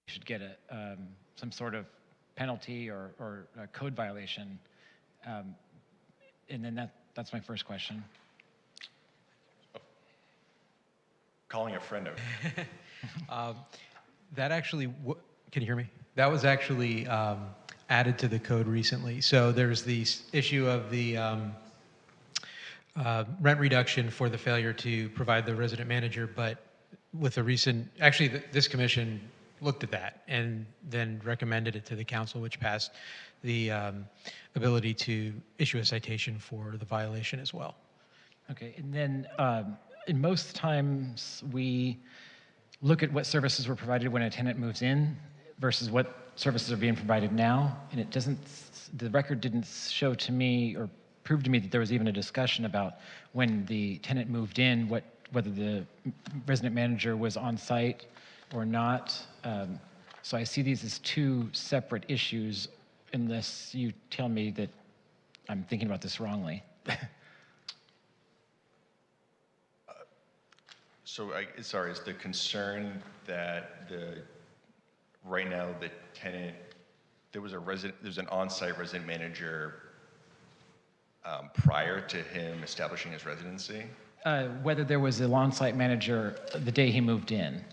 should get some sort of penalty or a code violation. And then that's my first question. Calling a friend of. That actually, can you hear me? That was actually added to the code recently. So there's the issue of the rent reduction for the failure to provide the resident manager, but with the recent, actually this commission looked at that and then recommended it to the council, which passed the ability to issue a citation for the violation as well. Okay, and then in most times we look at what services were provided when a tenant moves in versus what services are being provided now, and it doesn't, the record didn't show to me or prove to me that there was even a discussion about when the tenant moved in, whether the resident manager was on site or not. So I see these as two separate issues, unless you tell me that I'm thinking about this wrongly. So, sorry, is the concern that right now the tenant, there's an on-site resident manager prior to him establishing his residency? Whether there was a on-site manager the day he moved in.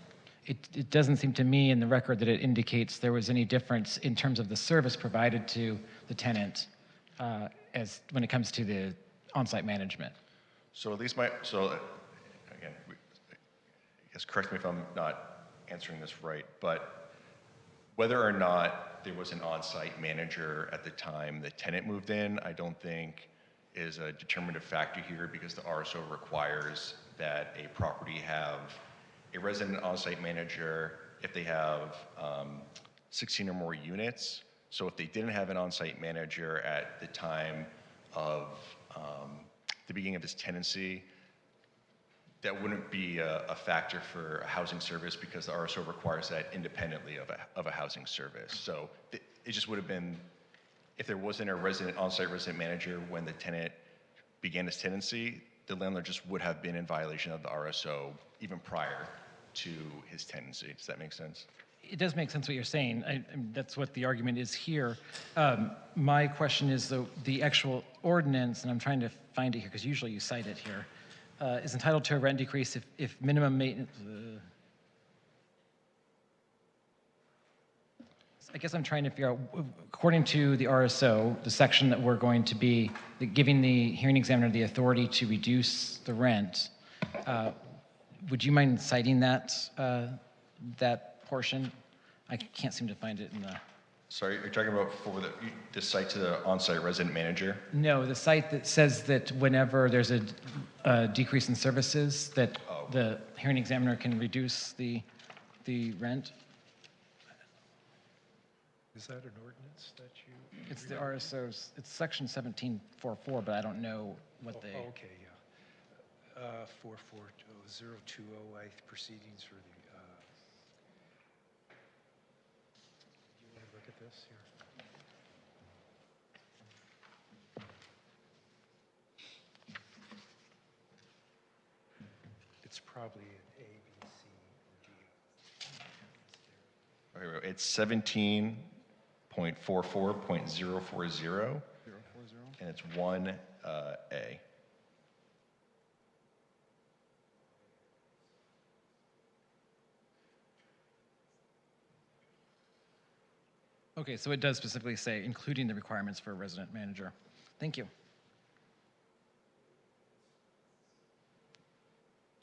It doesn't seem to me in the record that it indicates there was any difference in terms of the service provided to the tenant as when it comes to the on-site management. So at least again, I guess correct me if I'm not answering this right, but whether or not there was an on-site manager at the time the tenant moved in, I don't think is a determinative factor here, because the RSO requires that a property have a resident on-site manager if they have 16 or more units. So if they didn't have an on-site manager at the time of the beginning of this tenancy, that wouldn't be a factor for a housing service, because the RSO requires that independently of a housing service. So it just would have been, if there wasn't a on-site resident manager when the tenant began his tenancy, the landlord just would have been in violation of the RSO even prior to his tenancy. Does that make sense? It does make sense what you're saying. That's what the argument is here. My question is the actual ordinance, and I'm trying to find it here because usually you cite it here, is entitled to a rent decrease if minimum maintenance. I guess I'm trying to figure out, according to the RSO, the section that we're going to be giving the hearing examiner the authority to reduce the rent, would you mind citing that portion? I can't seem to find it in the... Sorry, you're talking about for the site to the on-site resident manager? No, the site that says that whenever there's a decrease in services, that the hearing examiner can reduce the rent. Is that an ordinance that you... It's the RSO's, it's section 1744, but I don't know what they... Oh, okay, yeah. 44020 proceedings for the... Do you want to look at this here? It's probably an A, B, C, or D. Okay, it's 17.44.040, and it's 1A. Okay, so it does specifically say, including the requirements for a resident manager. Thank you.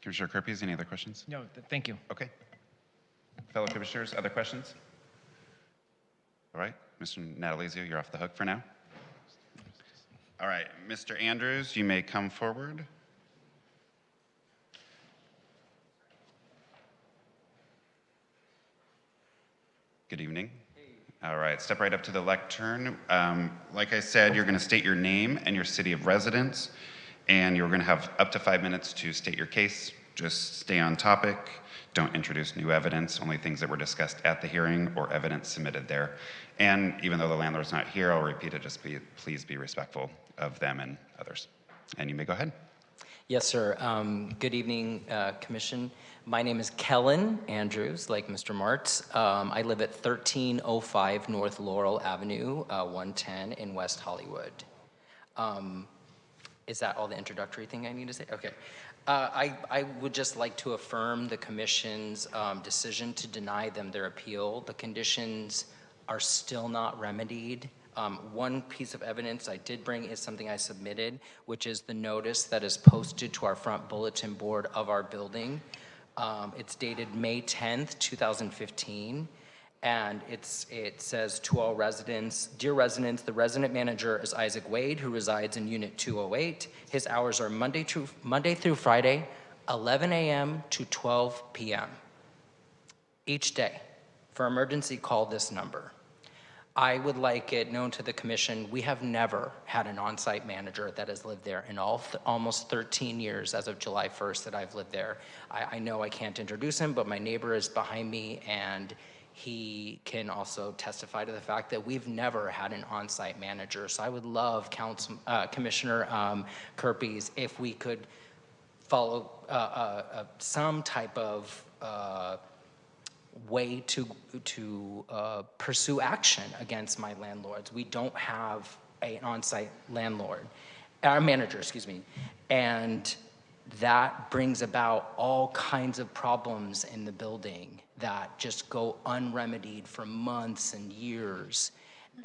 Commissioner Kerpies, any other questions? No, thank you. Okay. Fellow commissioners, other questions? All right, Mr. Natalizio, you're off the hook for now. All right, Mr. Andrews, you may come forward. Good evening. All right, step right up to the lectern. Like I said, you're going to state your name and your city of residence, and you're going to have up to 5 minutes to state your case. Just stay on topic. Don't introduce new evidence, only things that were discussed at the hearing or evidence submitted there. And even though the landlord's not here, I'll repeat it, just please be respectful of them and others. And you may go ahead. Yes, sir. Good evening, Commission. My name is Kellen Andrews, like Mr. Martz. I live at 1305 North Laurel Avenue, 110 in West Hollywood. Is that all the introductory thing I need to say? Okay. I would just like to affirm the Commission's decision to deny them their appeal. The conditions are still not remedied. One piece of evidence I did bring is something I submitted, which is the notice that is posted to our front bulletin board of our building. It's dated May 10th, 2015. And it says to all residents, dear residents, the resident manager is Isaac Wade, who resides in Unit 208. His hours are Monday through Friday, 11 a.m. to 12 p.m. each day. For emergency, call this number. I would like it known to the Commission, we have never had an on-site manager that has lived there in almost 13 years as of July 1st that I've lived there. I know I can't introduce him, but my neighbor is behind me, and he can also testify to the fact that we've never had an on-site manager. So I would love Commissioner Kerpes if we could follow some type of way to pursue action against my landlords. We don't have an on-site manager, excuse me, and that brings about all kinds of problems in the building that just go unremedied for months and years.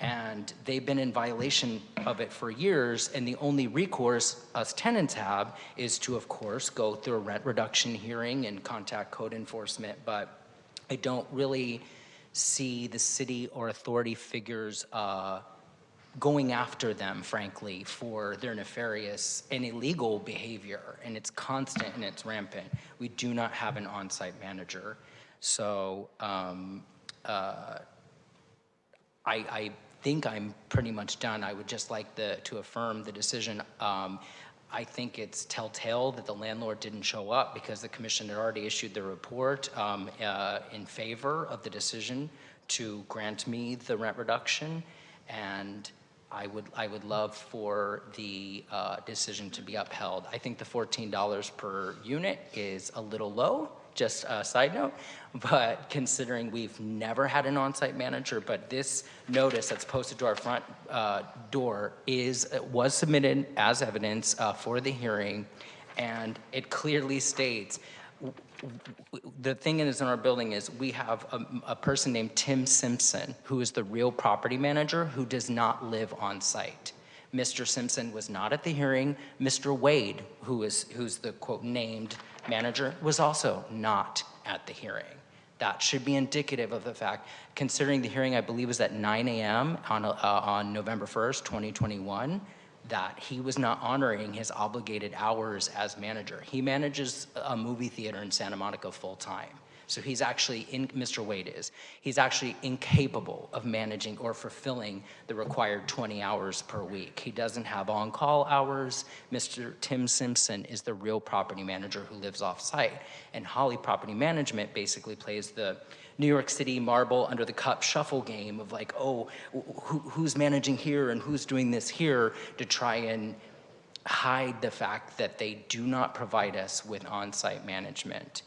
And they've been in violation of it for years, and the only recourse us tenants have is to, of course, go through a rent reduction hearing and contact code enforcement. But I don't really see the city or authority figures going after them, frankly, for their nefarious and illegal behavior. And it's constant and it's rampant. We do not have an on-site manager. So I think I'm pretty much done. I would just like to affirm the decision. I think it's telltale that the landlord didn't show up because the Commission had already issued the report in favor of the decision to grant me the rent reduction, and I would love for the decision to be upheld. I think the $14 per unit is a little low, just a side note, but considering we've never had an on-site manager, but this notice that's posted to our front door was submitted as evidence for the hearing, and it clearly states, the thing is in our building is we have a person named Tim Simpson, who is the real property manager, who does not live on site. Mr. Simpson was not at the hearing. Mr. Wade, who's the quote named manager, was also not at the hearing. That should be indicative of the fact, considering the hearing I believe was at 9 a.m. on November 1st, 2021, that he was not honoring his obligated hours as manager. He manages a movie theater in Santa Monica full time. So he's actually, Mr. Wade is, he's actually incapable of managing or fulfilling the required 20 hours per week. He doesn't have on-call hours. Mr. Tim Simpson is the real property manager who lives off-site. And Holly Property Management basically plays the New York City marble under the cup shuffle game of like, oh, who's managing here and who's doing this here, to try and hide the fact that they do not provide us with on-site management.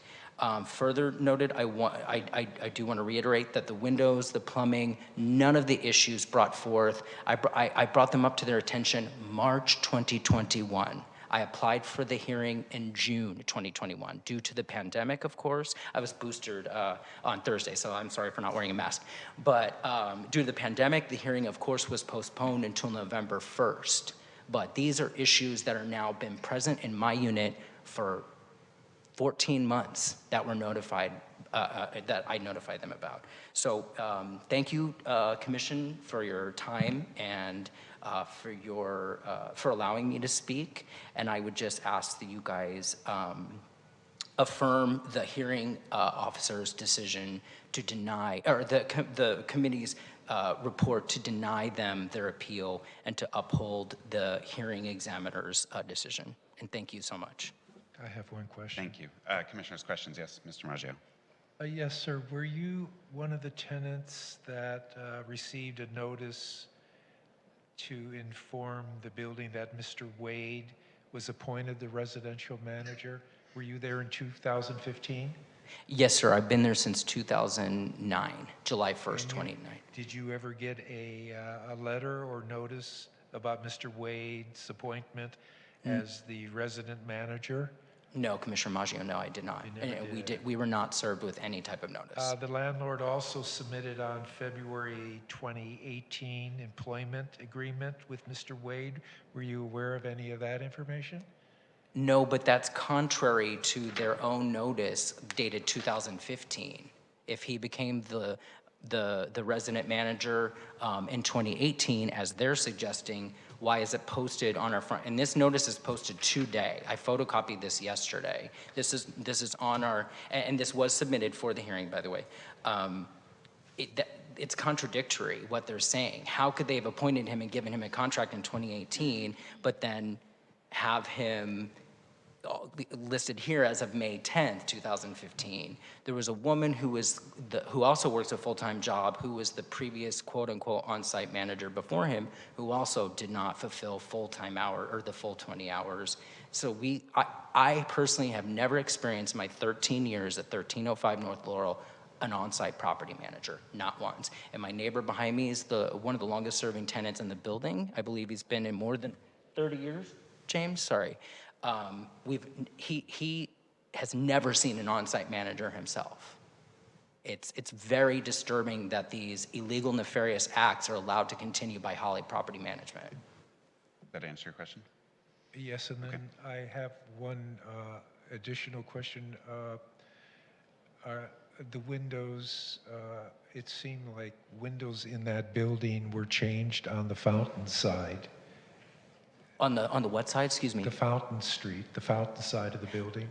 Further noted, I do want to reiterate that the windows, the plumbing, none of the issues brought forth, I brought them up to their attention March 2021. I applied for the hearing in June 2021. Due to the pandemic, of course, I was boosted on Thursday, so I'm sorry for not wearing a mask. But due to the pandemic, the hearing, of course, was postponed until November 1st. But these are issues that are now been present in my unit for 14 months that were notified, that I notified them about. So thank you, Commission, for your time and for allowing me to speak. And I would just ask that you guys affirm the hearing officer's decision to deny, or the committee's report to deny them their appeal and to uphold the hearing examiner's decision. And thank you so much. I have one question. Thank you. Commissioners, questions? Yes, Mr. Maggio. Yes, sir. Were you one of the tenants that received a notice to inform the building that Mr. Wade was appointed the residential manager. Were you there in 2015? Yes, sir. I've been there since 2009, July 1st, And 2009. Did you ever get a letter or notice about Mr. Wade's appointment as the resident manager? No, Commissioner Maggio, no, I did not. You never And did. we were not served with any type of notice. The landlord also submitted on February 2018 employment agreement with Mr. Wade. Were you aware of any of that information? No, but that's contrary to their own notice dated 2015. If he became the resident manager in 2018, as they're suggesting, why is it posted on our front? And this notice is posted today. I photocopied this yesterday. This is on our, and this was submitted for the hearing, by the way. It's contradictory what they're saying. How could they have appointed him and given him a contract in 2018, but then have him listed here as of May 10th, 2015. There was a woman who also works a full-time job, who was the previous quote-unquote on-site manager before him, who also did not fulfill full-time hour or the full 20 hours. So I personally have never experienced in my 13 years at 1305 North Laurel an on-site property manager, not once. And my neighbor behind me is one of the longest-serving tenants in the building. I believe he's been in more than 30 years. James, sorry. He has never seen an on-site manager himself. It's very disturbing that these illegal, nefarious acts are allowed to continue by Holly Property Management. That answer your question? Yes, and then I have one additional question. The windows, it seemed like windows in that building were changed on the Fountain side. On the what side? Excuse me. The Fountain Street, the Fountain side of the building.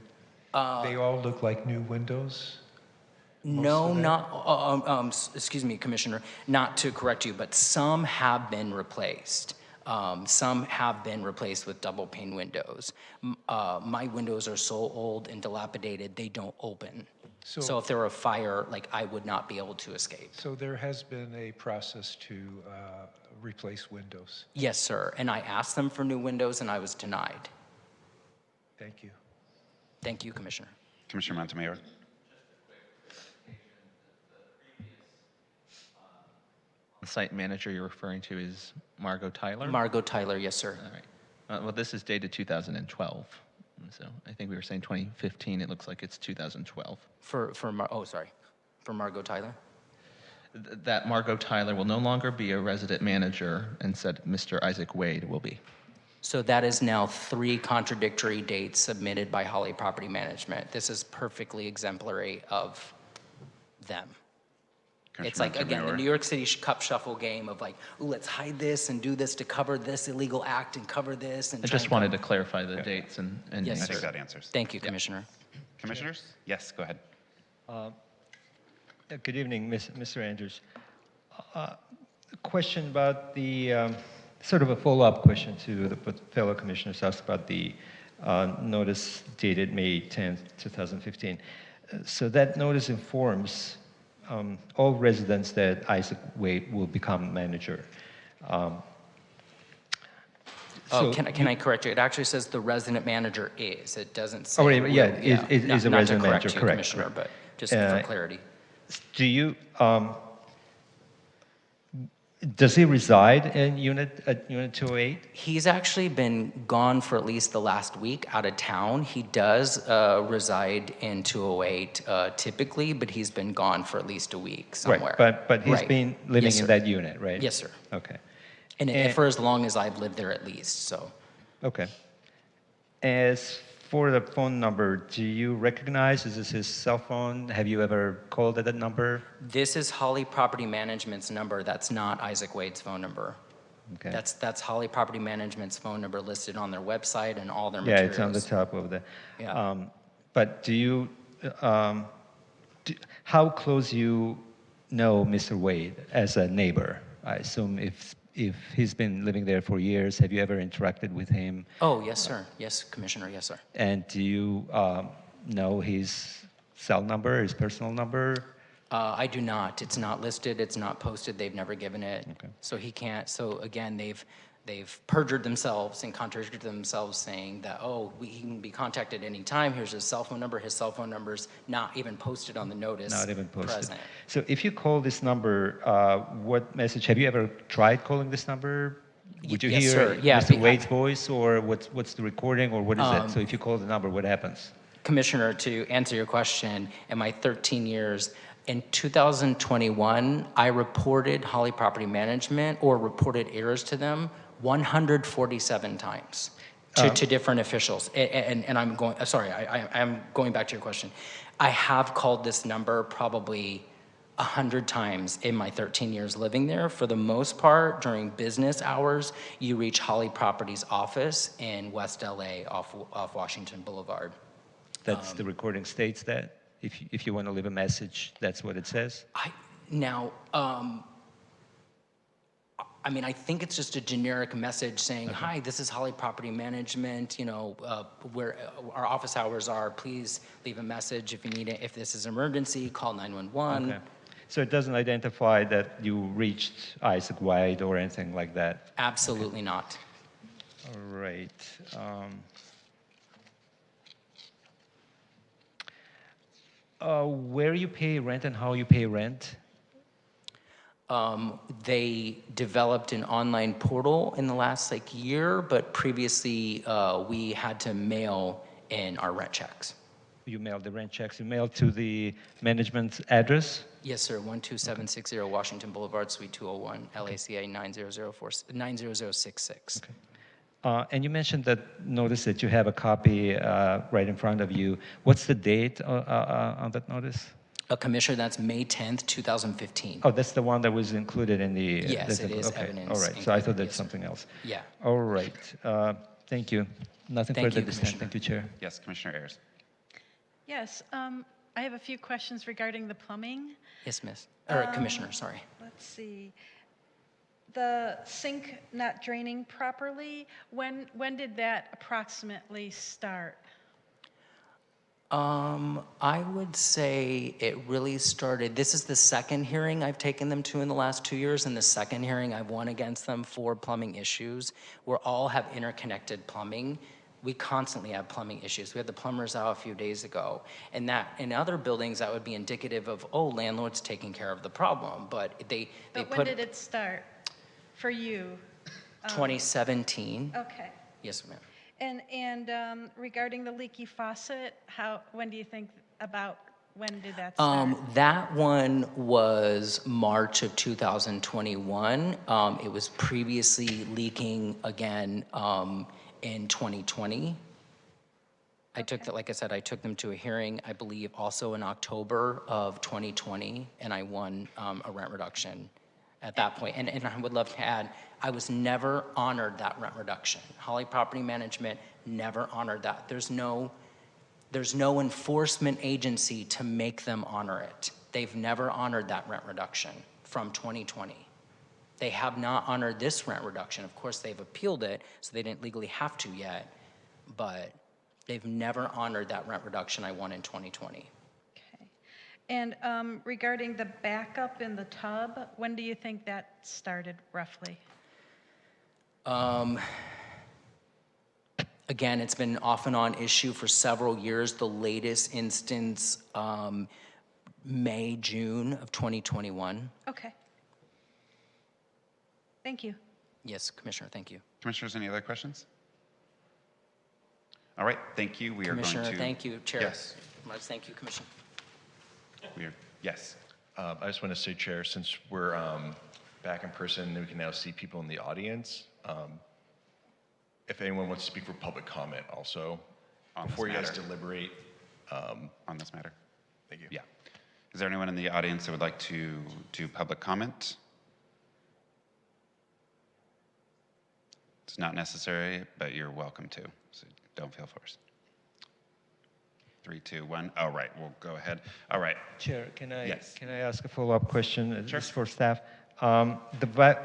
They all look like new windows? No, not, excuse me, Commissioner, not to correct you, but some have been replaced. Some have been replaced with double pane windows. My windows are so old and dilapidated, they don't open. So if there were a fire, like, I would not be able to escape. So there has been a process to replace windows. Yes, sir. And I asked them for new windows and I was denied. Thank you. Thank you, Commissioner. Commissioner Montemayor? The site manager you're referring to is Margot Tyler? Margot Tyler, yes, sir. All right. Well, this is dated 2012. So I think we were saying 2015. It looks like it's 2012. For Margot Tyler? That Margot Tyler will no longer be a resident manager, and said Mr. Isaac Wade will be. So that is now 3 contradictory dates submitted by Holly Property Management. This is perfectly exemplary of them. It's like, again, the New York City Cup Shuffle game of like, ooh, let's hide this and do this to cover this illegal act and cover this. And I just wanted to clarify the dates and Yes, I think sir. that answers. Thank you, Commissioner. Commissioners? Yes, go ahead. Good evening, Mr. Andrews. A question about the, sort of a follow-up question to the fellow commissioners asked about the notice dated May 10th, 2015. So that notice informs all residents that Isaac Wade will become manager. Can I correct you? It actually says the resident manager is. It doesn't say. Oh, yeah, is a Not resident to manager, correct you, correct, Commissioner, correct. but just for clarity. Do you, does he reside in Unit 208? He's actually been gone for at least the last week out of town. He does reside in 208 typically, but he's been gone for at least a week somewhere. Right, but he's Right. been living Yes, in sir. that unit, right? Yes, sir. Okay. And for as long as I've lived there at least, so. Okay. As for the phone number, do you recognize, is this his cell phone? Have you ever called at that number? This is Holly Property Management's number. That's not Isaac Wade's phone number. Okay. That's Holly Property Management's phone number listed on their website and all their Yeah, materials. it's on the top of the. Yeah. But do you, how close you know Mr. Wade as a neighbor? I assume if he's been living there for years, have you ever interacted with him? Oh, yes, sir. Yes, Commissioner. Yes, sir. And do you know his cell number, his personal number? I do not. It's not listed. It's not posted. They've never given it. Okay. So he can't. So again, they've they've perjured themselves and contradicted themselves, saying that, oh, he can be contacted anytime. Here's his cell phone number. His cell phone number's not even posted on the notice. Not even posted. Present. So if you call this number, what message, have you ever tried calling this number? Would you Yes, hear sir. Yeah, Mr. Wade's voice, or what's the recording, or what is it? So if you call the number, what happens? Commissioner, to answer your question, in my 13 years, in 2021, I reported Holly Property Management or reported errors to them 147 times to different officials. And I'm going, sorry, I'm going back to your question. I have called this number probably 100 times in my 13 years living there. For the most part, during business hours, you reach Holly Properties office in West LA off Washington Boulevard. That's the recording states that? If you want to leave a message, that's what it says? I mean, I think it's just a generic message saying, hi, this is Holly Property Management, you know, where our office hours are, please leave a message if you need it. If this is emergency, call 911. Okay. So it doesn't identify that you reached Isaac White or anything like that? Absolutely not. All right. Where you pay rent and how you pay rent? They developed an online portal in the last year, but previously we had to mail in our rent checks. You mail the rent checks. You mail to the management address? Yes, sir. 12760 Washington Boulevard, Suite 201, LACA 90066. Okay. And you mentioned that notice that you have a copy right in front of you. What's the date on that notice? Commissioner, that's May 10th, 2015. Oh, that's the one that was included in the... Yes, it is okay. evidence. All right, so I thought included, that's something else. Yeah. All right. Thank you. Nothing Thank further you, this time. Commissioner. Thank you, Chair. Yes, Commissioner Ayers. Yes, I have a few questions regarding the plumbing. Yes, Miss. Or Commissioner, sorry. Let's see. The sink not draining properly, when did that approximately start? I would say it really started, this is the second hearing I've taken them to in the last 2 years, and the second hearing I've won against them for plumbing issues. We all have interconnected plumbing. We constantly have plumbing issues. We had the plumbers out a few days ago. And that, in other buildings, that would be indicative of, oh, landlord's taking care of the problem. But they But put... when did it start for you? 2017. Okay. Yes, ma'am. And regarding the leaky faucet, when do you think when did that start? That one was March of 2021. It was previously leaking again in 2020. I took that, like I said, I took them to a hearing, I believe also in October of 2020, and I won a rent reduction at that point. And I would love to add, I was never honored that rent reduction. Holly Property Management never honored that. There's no enforcement agency to make them honor it. They've never honored that rent reduction from 2020. They have not honored this rent reduction. Of course, they've appealed it, so they didn't legally have to yet, but they've never honored that rent reduction I won in 2020. Okay. And regarding the backup in the tub, when do you think that started roughly? Again, it's been an off and on issue for several years. The latest instance, May, June of 2021. Okay. Thank you. Yes, Commissioner, thank you. Commissioners, any other questions? All right, thank you. We are going to... Commissioner, thank you. Chair. Yes. Thank you, Commissioner. Yes. I just want to say, Chair, since we're back in person, we can now see people in the audience. If anyone wants to speak for public comment also, before you guys deliberate. On this matter? Thank you. Yeah. Is there anyone in the audience that would like to do public comment? It's not necessary, but you're welcome to, so don't feel forced. 3, 2, 1. Oh, right, we'll go ahead. All right. Chair, can I Yes. ask a follow-up question? Sure. Just for staff. The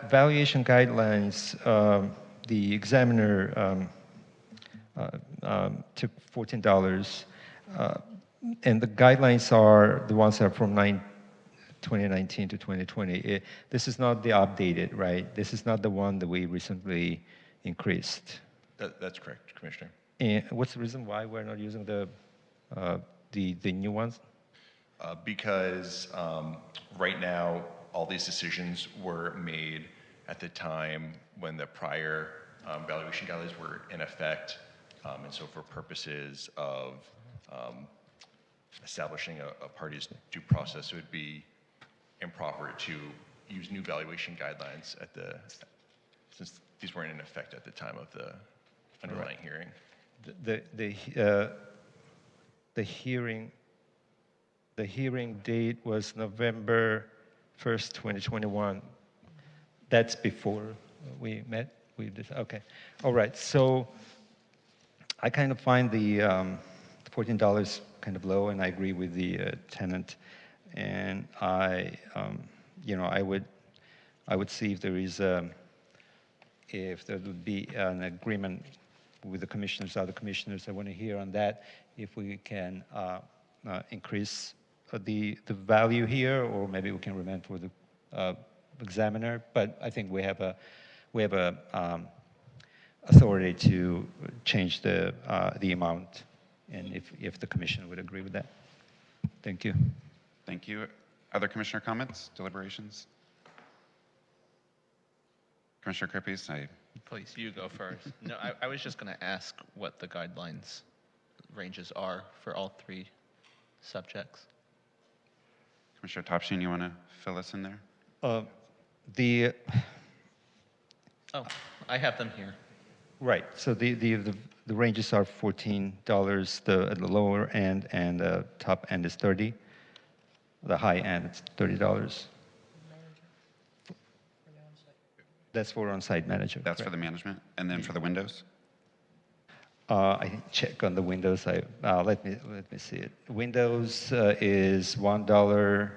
valuation guidelines, the examiner took $14, and the guidelines are the ones that are from 2019 to 2020. This is not the updated, right? This is not the one that we recently increased. That's correct, Commissioner. And what's the reason why we're not using the new ones? Because right now, all these decisions were made at the time when the prior valuation guidelines were in effect. And so for purposes of establishing a party's due process, it would be improper to use new valuation guidelines since these weren't in effect at the time of the underlying hearing. The hearing date was November 1st, 2021. That's before we met? Okay. All right. So I kind of find the $14 kind of low, and I agree with the tenant. And I would see if there is if there would be an agreement with the commissioners, other commissioners. I want to hear on that if we can increase the value here, or maybe we can remand for the examiner. But I think we have a authority to change the amount, and if the commission would agree with that. Thank you. Thank you. Other commissioner comments, deliberations? Commissioner Krippies, Please, you go first. No, I was just going to ask what the guidelines ranges are for all three subjects. Commissioner Topshin, you want to fill us in there? Oh, I have them here. Right. So the ranges are $14 at the lower end, and the top end is $30. The high end is $30. That's for on-site manager. That's for correct. the management, and then for the windows? I can check on the windows. Let me see it. Windows is $1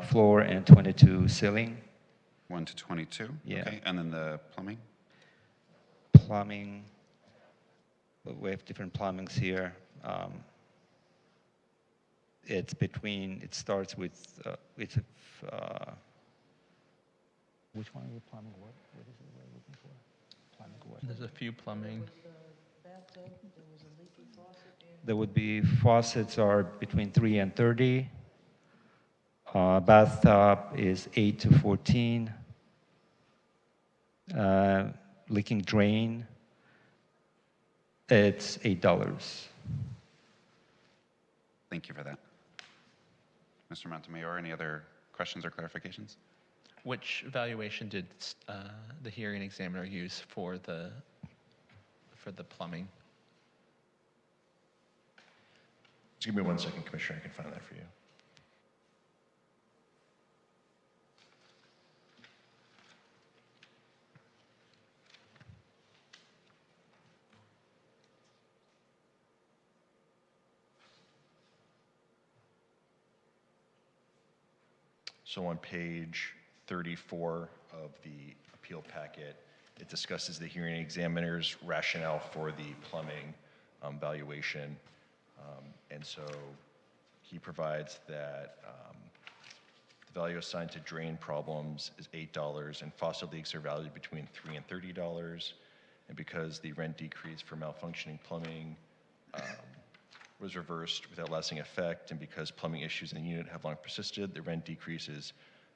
floor and $22 ceiling. 1 to 22? Yeah. Okay, and then the plumbing? Plumbing, we have different plumbings here. It starts with, which one are you plumbing? What is it we're looking for? Plumbing what? There's a few plumbing. There would be faucets are between 3 and 30. Bathtub is 8 to 14. Leaking drain, it's $8. Thank you for that. Mr. Montemayor, any other questions or clarifications? Which valuation did the hearing examiner use for the plumbing? Just give me 1 second, Commissioner. I can find that for you. So on page 34 of the appeal packet, it discusses the hearing examiner's rationale for the plumbing valuation. And so he provides that the value assigned to drain problems is $8, and faucet leaks are valued between $3 and $30. And because the rent decrease for malfunctioning plumbing was reversed without lasting effect, and because plumbing issues in the unit have long persisted, the rent decreases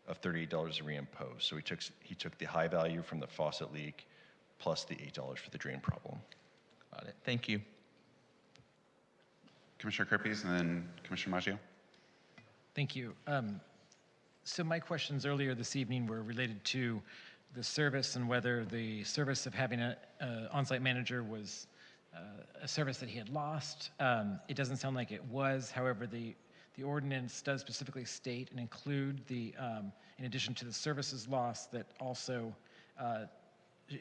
of $38 are reimposed. So he took the high value from the faucet leak plus the $8 for the drain problem. Got it. Thank you. Commissioner Krippies, and then Commissioner Maggio. Thank you. So my questions earlier this evening were related to the service and whether the service of having an on-site manager was a service that he had lost. It doesn't sound like it was. However, the ordinance does specifically state and include in addition to the services lost, that also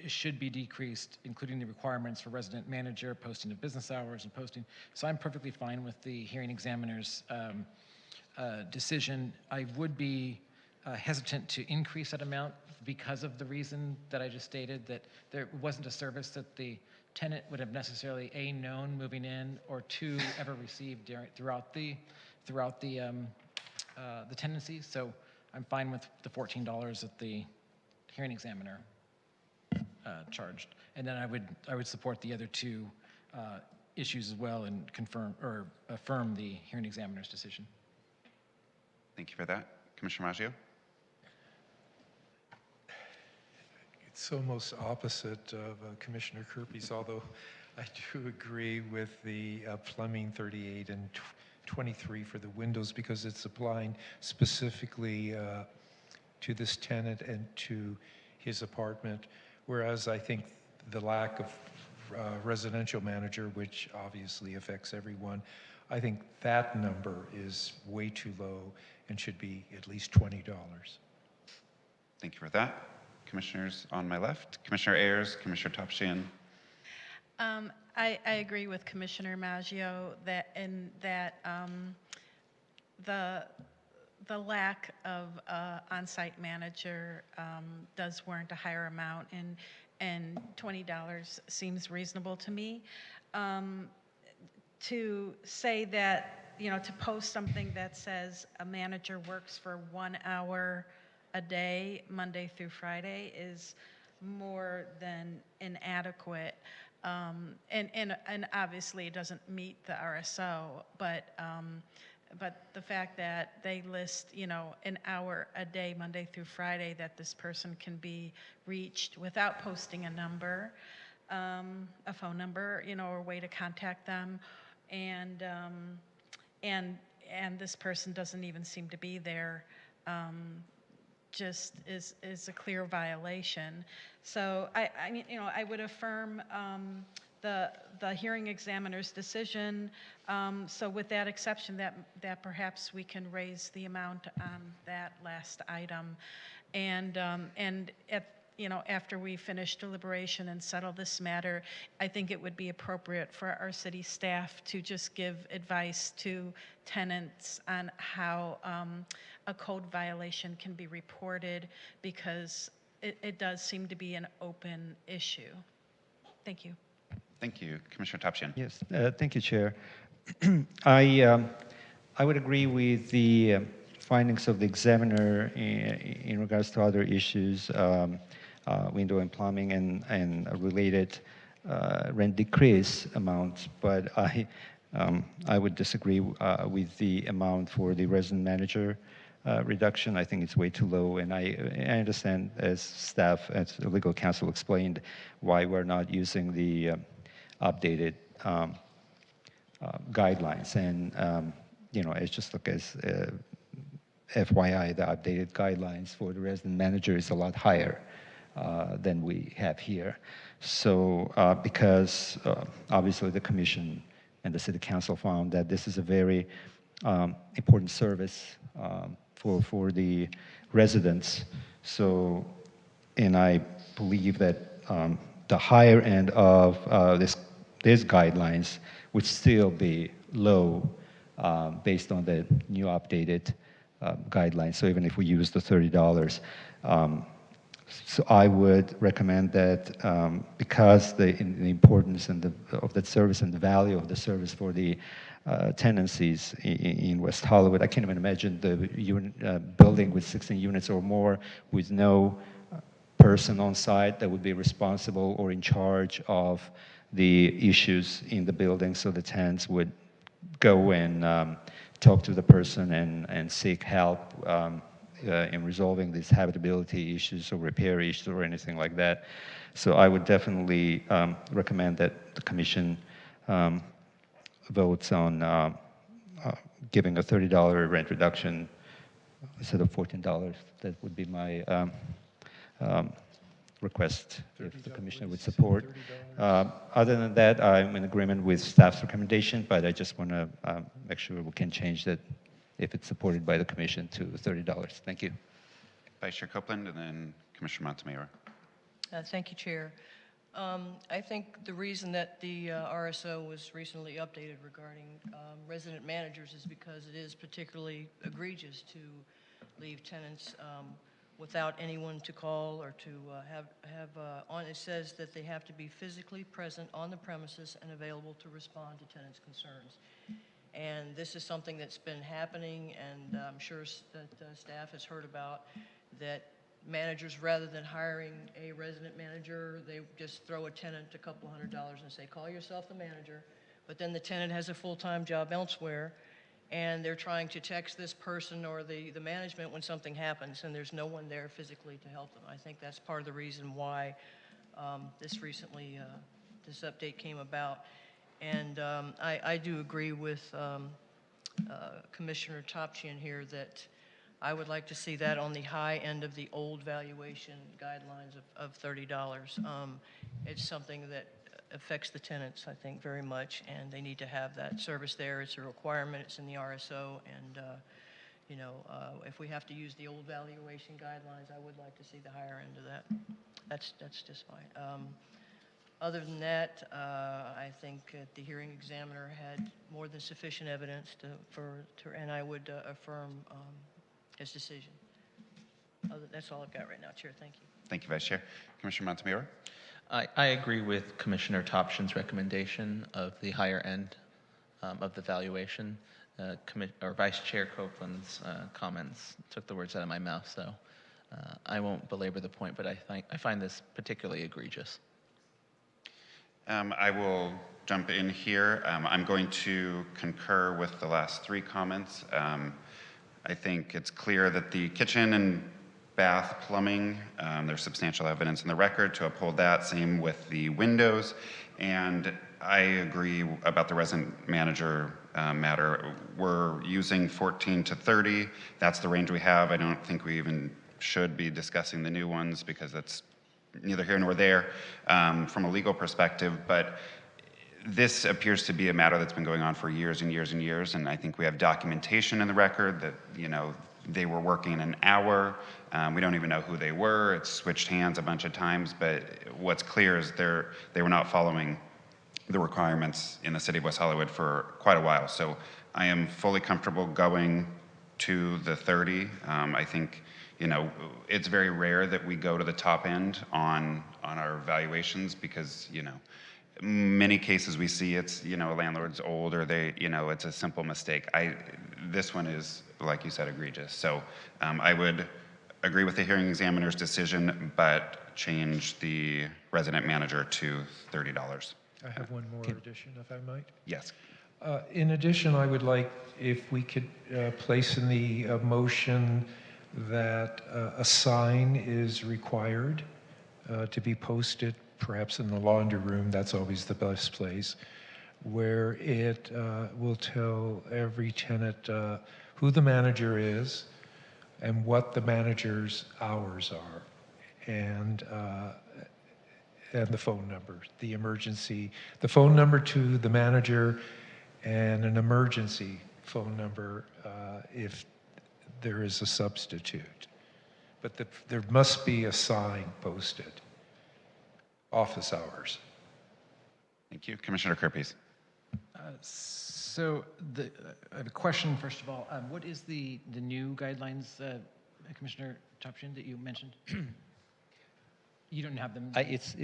should be decreased, including the requirements for resident manager, posting of business hours and posting. So I'm perfectly fine with the hearing examiner's decision. I would be hesitant to increase that amount because of the reason that I just stated, that there wasn't a service that the tenant would have necessarily A, known moving in, or two, ever received throughout the the tenancies, so I'm fine with the $14 that the hearing examiner charged. And then I would support the other two issues as well and confirm or affirm the hearing examiner's decision. Thank you for that. Commissioner Maggio? It's almost opposite of Commissioner Kirby's, although I do agree with the plumbing 38 and 23 for the windows because it's applying specifically to this tenant and to his apartment, whereas I think the lack of residential manager, which obviously affects everyone, I think that number is way too low and should be at least $20. Thank you for that. Commissioners on my left, Commissioner Ayers, Commissioner Topshian. I agree with Commissioner Maggio that the lack of on-site manager does warrant a higher amount, and $20 seems reasonable to me. To say that, to post something that says a manager works for 1 hour a day, Monday through Friday, is more than inadequate. And obviously it doesn't meet the RSO, but the fact that they list, an hour a day, Monday through Friday, that this person can be reached without posting a number, a phone number, or a way to contact them, and this person doesn't even seem to be there, just is a clear violation. So I mean, I would affirm the hearing examiner's decision. So with that exception, that perhaps we can raise the amount on that last item, and after we finish deliberation and settle this matter, I think it would be appropriate for our city staff to just give advice to tenants on how a code violation can be reported, because it does seem to be an open issue. Thank you. Thank you. Commissioner Topshian. Yes, thank you, Chair. I would agree with the findings of the examiner in regards to other issues, window and plumbing and related rent decrease amounts, but I would disagree with the amount for the resident manager reduction. I think it's way too low, and I understand, as staff, as the legal counsel explained, why we're not using the updated guidelines. And it's just like as FYI, the updated guidelines for the resident manager is a lot higher than we have here. So because obviously the commission and the city council found that this is a very important service for the residents. So, and I believe that the higher end of these guidelines would still be low based on the new updated guidelines. So even if we use the $30, so I would recommend that because the importance of that service and the value of the service for the tenancies in West Hollywood, I can't even imagine the building with 16 units or more with no person on site that would be responsible or in charge of the issues in the building. So the tenants would go and talk to the person and seek help in resolving these habitability issues or repair issues or anything like that. So I would definitely recommend that the commission votes on giving a $30 rent reduction instead of $14. That would be my request if the commissioner would support. Other than that, I'm in agreement with staff's recommendation, but I just want to make sure we can change that if it's supported by the commission to $30. Thank you. Vice Chair Copeland, and then Commissioner Montemayor. Thank you, Chair. I think the reason that the RSO was recently updated regarding resident managers is because it is particularly egregious to leave tenants without anyone to call or to have on. It says that they have to be physically present on the premises and available to respond to tenants' concerns. And this is something that's been happening, and I'm sure that staff has heard about, that managers, rather than hiring a resident manager, they just throw a tenant a couple $100s and say, call yourself the manager. But then the tenant has a full-time job elsewhere, and they're trying to text this person or the management when something happens, and there's no one there physically to help them. I think that's part of the reason why this update came about. And I do agree with Commissioner Topchian here that I would like to see that on the high end of the old valuation guidelines of $30. It's something that affects the tenants, I think, very much, and they need to have that service there. It's a requirement. It's in the RSO, and if we have to use the old valuation guidelines, I would like to see the higher end of that. That's just fine. Other than that, I think the hearing examiner had more than sufficient evidence and I would affirm his decision. That's all I've got right now, Chair. Thank you. Thank you, Vice Chair. Commissioner Montemurro? I agree with Commissioner Topshin's recommendation of the higher end of the valuation. Vice Chair Copeland's comments took the words out of my mouth, so I won't belabor the point, but I find this particularly egregious. I will jump in here. I'm going to concur with the last three comments. I think it's clear that the kitchen and bath plumbing, there's substantial evidence in the record to uphold that. Same with the windows. And I agree about the resident manager matter. We're using 14 to 30. That's the range we have. I don't think we even should be discussing the new ones because that's neither here nor there from a legal perspective, but this appears to be a matter that's been going on for years and years and years, and I think we have documentation in the record that, they were working an hour. We don't even know who they were. It's switched hands a bunch of times, but what's clear is they were not following the requirements in the city of West Hollywood for quite a while. So I am fully comfortable going to the 30. I think it's very rare that we go to the top end on our valuations because, many cases we see it's, a landlord's old or they, it's a simple mistake. This one is, like you said, egregious. So I would agree with the hearing examiner's decision, but change the resident manager to $30. I have one more addition, if I might. Yes. In addition, I would like if we could place in the motion that a sign is required to be posted, perhaps in the laundry room, that's always the best place, where it will tell every tenant who the manager is and what the manager's hours are, and the phone number, the phone number to the manager, and an emergency phone number if there is a substitute. But there must be a sign posted. Office hours. Thank you. Commissioner Kerpes. So I have a question, first of all. What is the new guidelines, Commissioner Topshin, that you mentioned? You don't have them? It's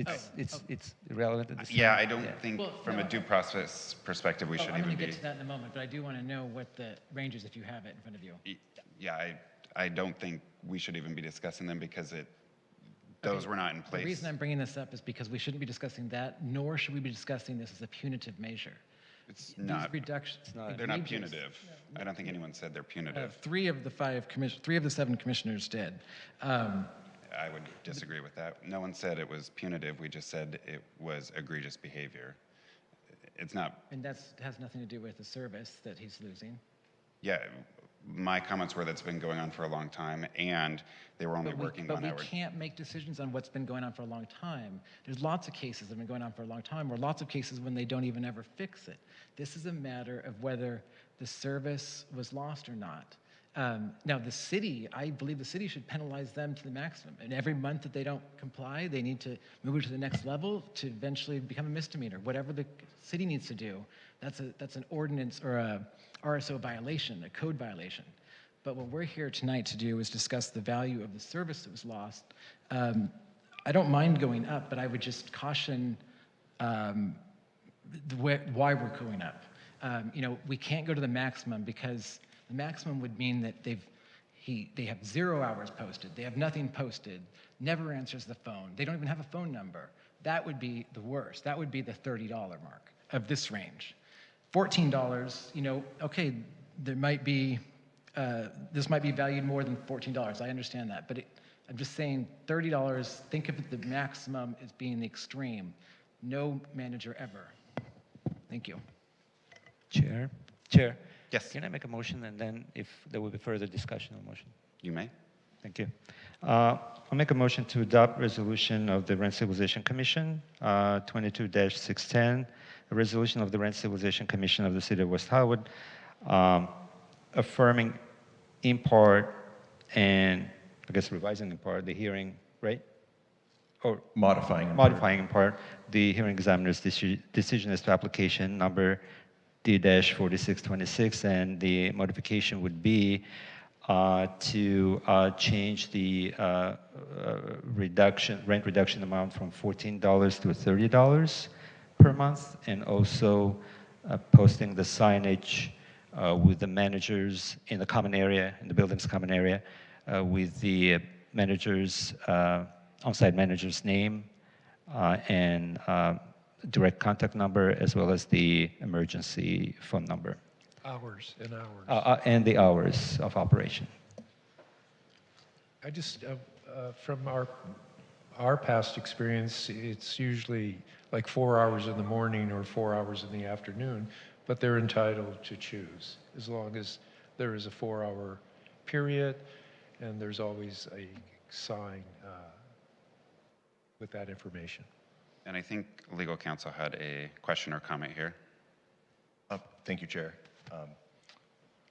irrelevant at this time. Yeah, I don't think from a due process perspective we should even be. I'm going to get to that in a moment, but I do want to know what the range is if you have it in front of you. Yeah, I don't think we should even be discussing them because those were not in place. The reason I'm bringing this up is because we shouldn't be discussing that, nor should we be discussing this as a punitive measure. It's not. These reductions. They're not punitive. I don't think anyone said they're punitive. 3 of the 7 commissioners did. I would disagree with that. No one said it was punitive. We just said it was egregious behavior. It's not. And that has nothing to do with the service that he's losing. Yeah, my comments were that's been going on for a long time, and they were only working 1 hour. But we can't make decisions on what's been going on for a long time. There's lots of cases that have been going on for a long time, or lots of cases when they don't even ever fix it. This is a matter of whether the service was lost or not. Now, the city, I believe the city should penalize them to the maximum. And every month that they don't comply, they need to move it to the next level to eventually become a misdemeanor. Whatever the city needs to do, that's an ordinance or a RSO violation, a code violation. But what we're here tonight to do is discuss the value of the service that was lost. I don't mind going up, but I would just caution why we're going up. We can't go to the maximum because the maximum would mean that they have 0 hours posted, they have nothing posted, never answers the phone, they don't even have a phone number. That would be the worst. That would be the $30 mark of this range. $14, okay, there might be, this might be valued more than $14. I understand that, but I'm just saying $30, think of the maximum as being the extreme. No manager ever. Thank you. Chair. Yes. Can I make a motion, and then if there will be further discussion on the motion? You may. Thank you. I'll make a motion to adopt resolution of the Rent Stabilization Commission, 22-610, a resolution of the Rent Stabilization Commission of the City of West Hollywood, affirming in part and I guess revising in part the hearing, right? Or Modifying in part the hearing examiner's decision as to application number D-4626, and the modification would be to change the rent reduction amount from $14 to $30 per month, and also posting the signage with the managers in the common area, in the building's common area, with the manager's, on-site manager's name and direct contact number, as well as the emergency phone number. Hours and hours. And the hours of operation. I just, from our past experience, it's usually like 4 hours in the morning or 4 hours in the afternoon, but they're entitled to choose as long as there is a 4-hour period and there's always a sign with that information. And I think legal counsel had a question or comment here. Thank you, Chair. I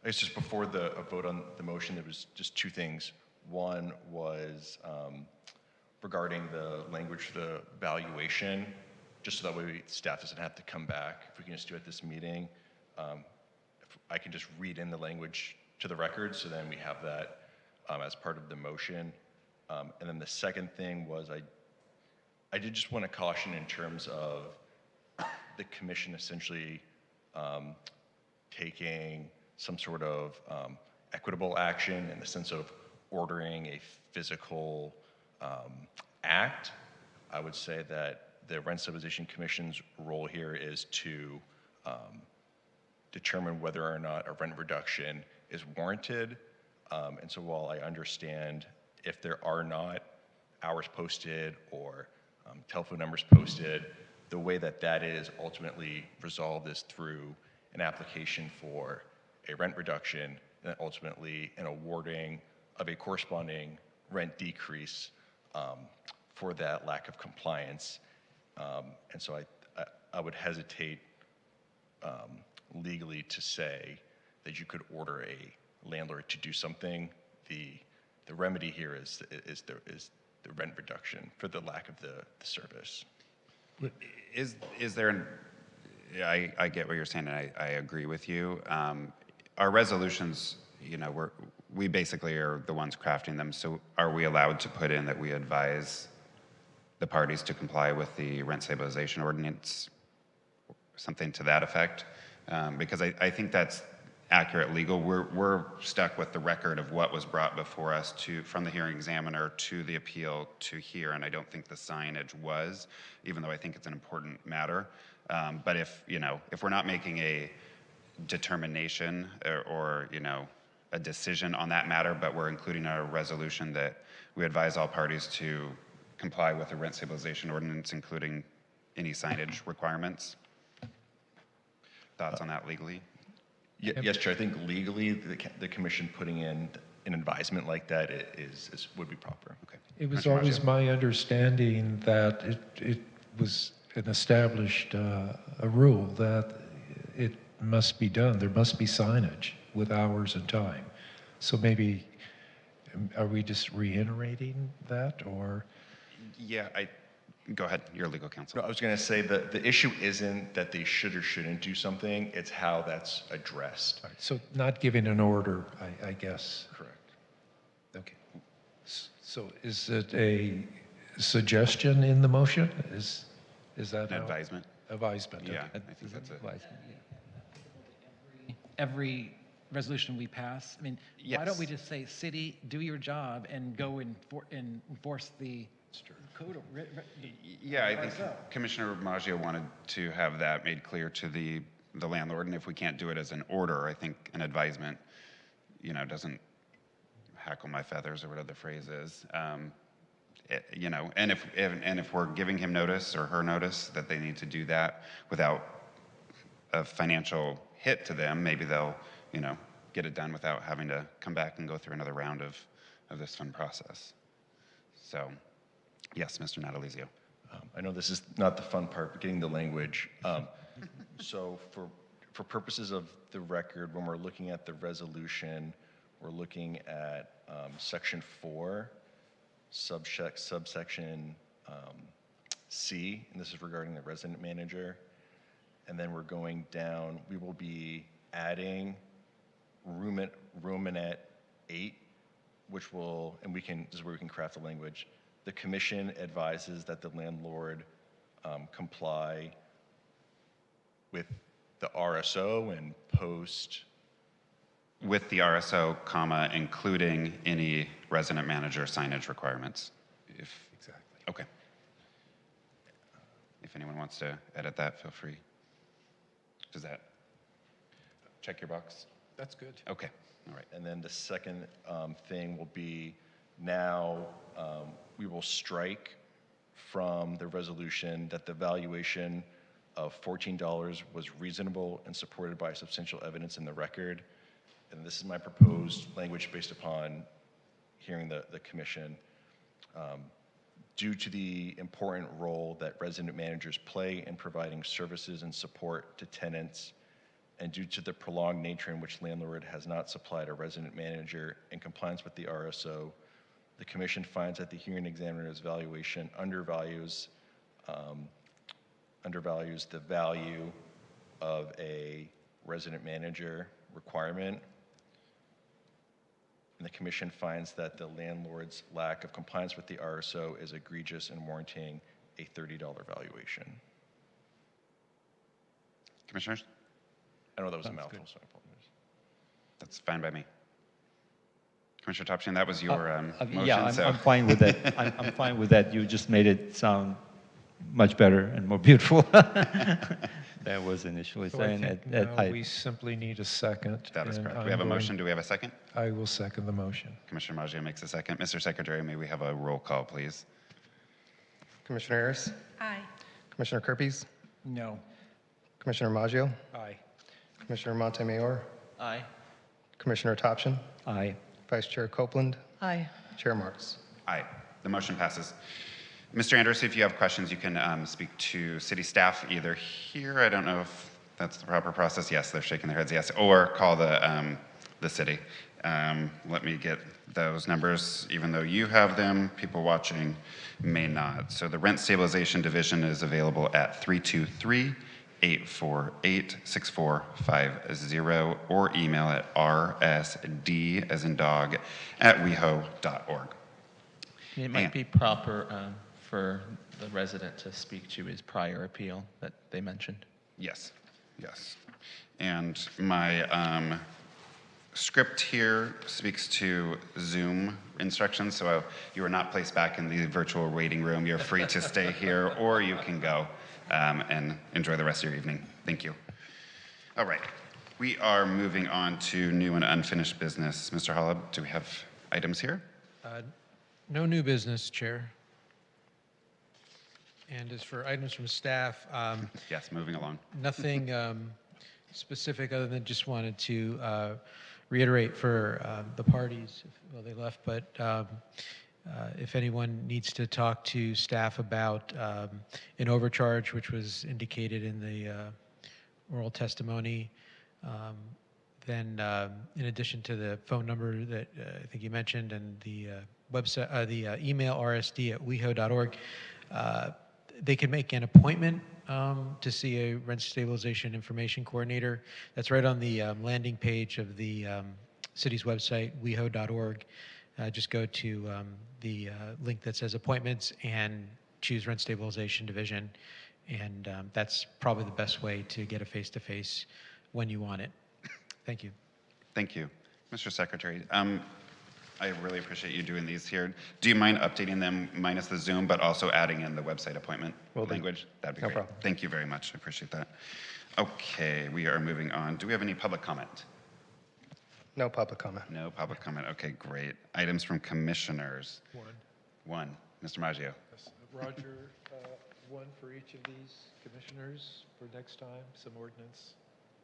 guess just before a vote on the motion, there was just two things. One was regarding the language for the valuation, just so that way staff doesn't have to come back. If we can just do it at this meeting, if I can just read in the language to the record, so then we have that as part of the motion. And then the second thing was I did just want to caution in terms of the commission essentially taking some sort of equitable action in the sense of ordering a physical act. I would say that the Rent Stabilization Commission's role here is to determine whether or not a rent reduction is warranted. And so while I understand if there are not hours posted or telephone numbers posted, the way that is ultimately resolved is through an application for a rent reduction and ultimately an awarding of a corresponding rent decrease for that lack of compliance. And so I would hesitate legally to say that you could order a landlord to do something. The remedy here is the rent reduction for the lack of the service. Is there I get what you're saying, and I agree with you. Our resolutions, we basically are the ones crafting them, so are we allowed to put in that we advise the parties to comply with the rent stabilization ordinance, something to that effect? Because I think that's accurate legal. We're stuck with the record of what was brought before us from the hearing examiner to the appeal to here, and I don't think the signage was, even though I think it's an important matter. But if we're not making a determination or a decision on that matter, but we're including in our resolution that we advise all parties to comply with the rent stabilization ordinance, including any signage requirements. Thoughts on that legally? Yes, Chair. I think legally, the commission putting in an advisement like that would be proper. Okay. It was always my understanding that it was an established a rule that it must be done. There must be signage with hours and time. So maybe, are we just reiterating that, or? Yeah, go ahead. You're legal counsel. No, I was going to say that the issue isn't that they should or shouldn't do something. It's how that's addressed. Right, so not giving an order, I guess. Correct. Okay. So is it a suggestion in the motion? Is that Advisement. Advisement. Yeah, Okay. I think that's it. Advisement, yeah. every resolution we pass? I mean, why don't we just say, city, do your job and go and enforce the code? Yeah, I think Commissioner Maggio wanted to have that made clear to the landlord, and if we can't do it as an order, I think an advisement, you know, doesn't hackle my feathers or whatever the phrase is. You know, and if we're giving him notice or her notice that they need to do that without a financial hit to them, maybe they'll, you know, get it done without having to come back and go through another round of this fun process. So, yes, Mr. Natalizio. I know this is not the fun part, but getting the language. So for purposes of the record, when we're looking at the resolution, we're looking at section 4, subsection C, and this is regarding the resident manager. And then we're going down, we will be adding Romanet 8, which will, and this is where we can craft the language. The commission advises that the landlord comply with the RSO and post. With the RSO, comma, including any resident manager signage requirements. Exactly. Okay. If anyone wants to edit that, feel free. Does that check your box? That's good. Okay, all right. And then the second thing will be now we will strike from the resolution that the valuation of $14 was reasonable and supported by substantial evidence in the record. And this is my proposed language based upon hearing the commission. Due to the important role that resident managers play in providing services and support to tenants, and due to the prolonged nature in which landlord has not supplied a resident manager in compliance with the RSO, the commission finds that the hearing examiner's valuation undervalues the value of a resident manager requirement. And the commission finds that the landlord's lack of compliance with the RSO is egregious and warranting a $30 valuation. Commissioners? I know that was a mouthful, so I apologize. That's fine by me. Commissioner Topshin, that was your motion. Yeah, so. I'm fine with that. I'm fine with that. You just made it sound much better and more beautiful than was initially So I saying. think now we simply need a second. That is and correct. We have a I'm going- motion. Do we have a second? I will second the motion. Commissioner Maggio makes a second. Mr. Secretary, may we have a roll call, please? Commissioner Harris? Aye. Commissioner Kirpies? No. Commissioner Maggio? Aye. Commissioner Montemayor? Aye. Commissioner Topshin? Aye. Vice Chair Copeland? Aye. Chair Marks? Aye. The motion passes. Mr. Anderson, if you have questions, you can speak to city staff either here. I don't know if that's the proper process. Yes, they're shaking their heads. Yes, or call the city. Let me get those numbers. Even though you have them, people watching may not. So the Rent Stabilization Division is available at 323-848-6450 or email at rsd, as in dog, at weho.org. It might be proper for the resident to speak to his prior appeal that they mentioned. Yes, yes. And my script here speaks to Zoom instructions, so you are not placed back in the virtual waiting room. You're free to stay here, or you can go and enjoy the rest of your evening. Thank you. All right, we are moving on to new and unfinished business. Mr. Holub, do we have items here? No new business, Chair. And as for items from staff, Yes, moving along. nothing specific other than just wanted to reiterate for the parties, well, they left, but if anyone needs to talk to staff about an overcharge, which was indicated in the oral testimony, then in addition to the phone number that I think you mentioned and the website, the email rsd@weho.org, they can make an appointment to see a rent stabilization information coordinator. That's right on the landing page of the city's website, weho.org. Just go to the link that says appointments and choose Rent Stabilization Division. And that's probably the best way to get a face-to-face when you want it. Thank you. Thank you. Mr. Secretary, I really appreciate you doing these here. Do you mind updating them minus the Zoom, but also adding in the website appointment language? That'd be No great. problem. Thank you very much. I appreciate that. Okay, we are moving on. Do we have any public comment? No public comment. No public comment. Okay, great. Items from commissioners. One. Mr. Maggio. Yes. Roger, one for each of these commissioners for next time, some ordinance,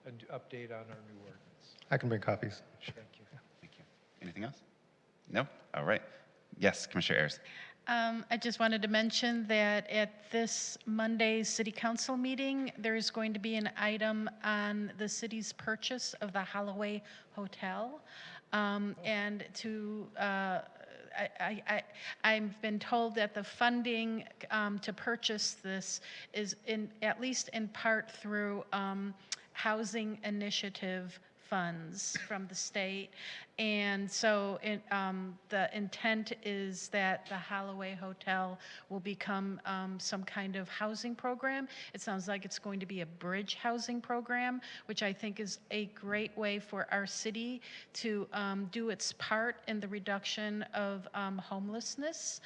and update on our new ordinance. I can bring copies. Thank you. Thank you. Anything else? No? All right. Yes, Commissioner Ayers. I just wanted to mention that at this Monday's City Council meeting, there is going to be an item on the city's purchase of the Holloway Hotel. And to, I've been told that the funding to purchase this is at least in part through housing initiative funds from the state. And so the intent is that the Holloway Hotel will become some kind of housing program. It sounds like it's going to be a bridge housing program, which I think is a great way for our city to do its part in the reduction of homelessness.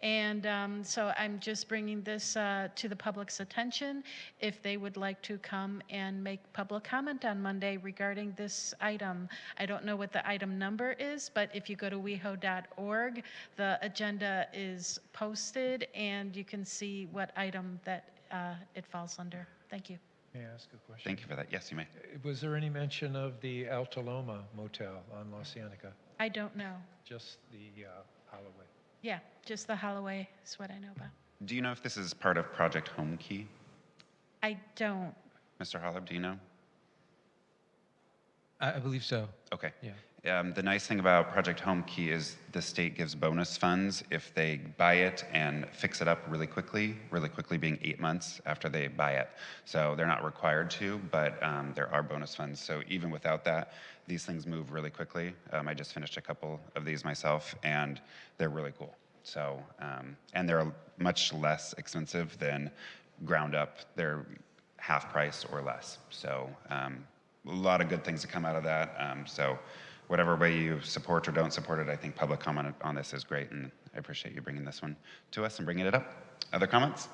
And so I'm just bringing this to the public's attention if they would like to come and make public comment on Monday regarding this item. I don't know what the item number is, but if you go to weho.org, the agenda is posted and you can see what item that it falls under. Thank you. May I ask a question? Thank you for that. Yes, you may. Was there any mention of the Altaloma Motel on La Cienega? I don't know. Just the Holloway? Yeah, just the Holloway is what I know about. Do you know if this is part of Project Home Key? I don't. Mr. Hollab, do you know? I believe so. Okay. Yeah. The nice thing about Project Home Key is the state gives bonus funds if they buy it and fix it up really quickly being 8 months after they buy it. So they're not required to, but there are bonus funds. So even without that, these things move really quickly. I just finished a couple of these myself, and they're really cool. So, and they're much less expensive than ground up. They're half price or less. So a lot of good things to come out of that. So whatever way you support or don't support it, I think public comment on this is great, and I appreciate you bringing this one to us and bringing it up. Other comments?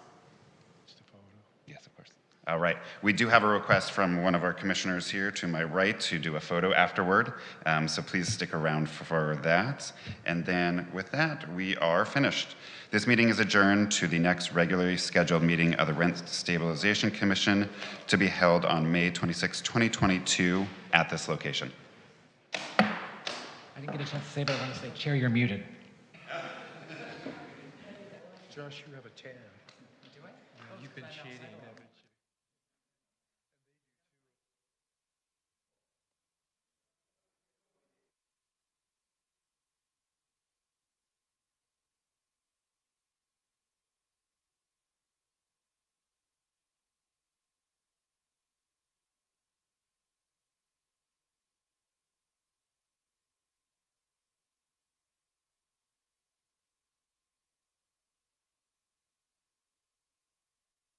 Just a photo. Yes, of course. All right. We do have a request from one of our commissioners here to my right to do a photo afterward, so please stick around for that. And then with that, we are finished. This meeting is adjourned to the next regularly scheduled meeting of the Rent Stabilization Commission to be held on May 26, 2022 at this location. I didn't get a chance to say, but I want to say, Chair, you're muted. Josh, you have a tan. Do I? Yeah, you've been cheating, haven't you?